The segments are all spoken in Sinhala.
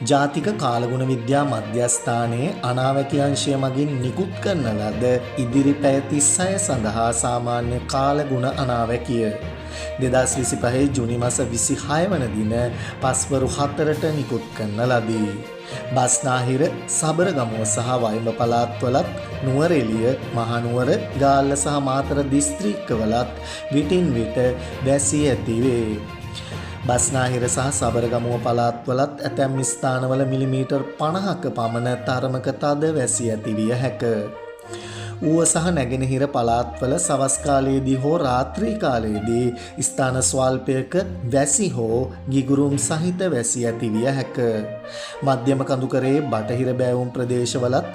ජාතික කාලගුණ විද්‍යා මධ්‍යස්ථානයේ අනාවැකි අංශය මගින් නිකුත් කරන ලද ඉදිරි පැය 36 සඳහා සාමාන්‍ය කාලගුණ අනාවැකිය 2025 ජූනි මාස 26 වන දින පස්වරු 4ට නිකුත් කරන ලදී. බස්නාහිර, සබරගමුව සහ වයඹ පළාත්වලත්, නුවරඑළිය, මහනුවර, ගාල්ල සහ මාතර දිස්ත්‍රික්කවලත් විටින් විට වැසී ඇතිවේ. බස්නාහිර සහ සබරගමුව පළාත්වලත් ඇතැම් ස්ථානවල මිලිමීටර් 50ක පමණ තරමක තද වැසි ඇති විය හැක. ඌව සහ නැගෙනහිර පළාත්වල සවස් කාලයේදී හෝ රාත්‍රී කාලයේදී ස්ථාන ස්වල්පයක වැසි හෝ ගිගුරුම් සහිත වැසි ඇති විය හැක. මධ්‍යම කඳුකරයේ බටහිර බෑවුම් ප්‍රදේශවලත්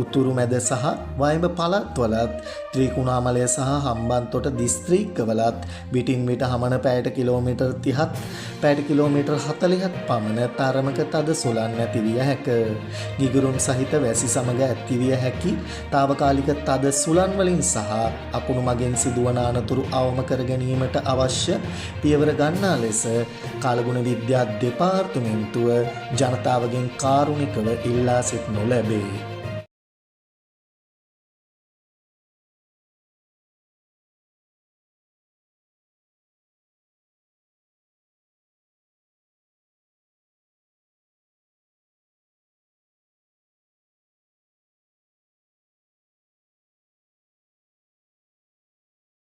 උතුරු මැද සහ වයඹ පළාත්වලත් ත්‍රිකුණාමලය සහ හම්බන්තොට දිස්ත්‍රික්කවලත් විටින් විට හමන පැයට කිලෝමීටර් 30ත් පැයට කිලෝමීටර් 40ත් පමණ තරමක තද සුළං ඇති විය හැක. ගිගුරුම් සහිත වැසි සමග ඇති විය හැකි තාවකාලික තද සුළං වලින් සහ අකුණු මගෙන් සිදුවන අනතුරු අවම කර ගැනීමට අවශ්‍ය පියවර ගන්නා ලෙස කාලගුණ විද්‍යා දෙපාර්තමේන්තුව ජනතාවගෙන් කාරුණිකව ඉල්ලා සිටිනු ලැබේ.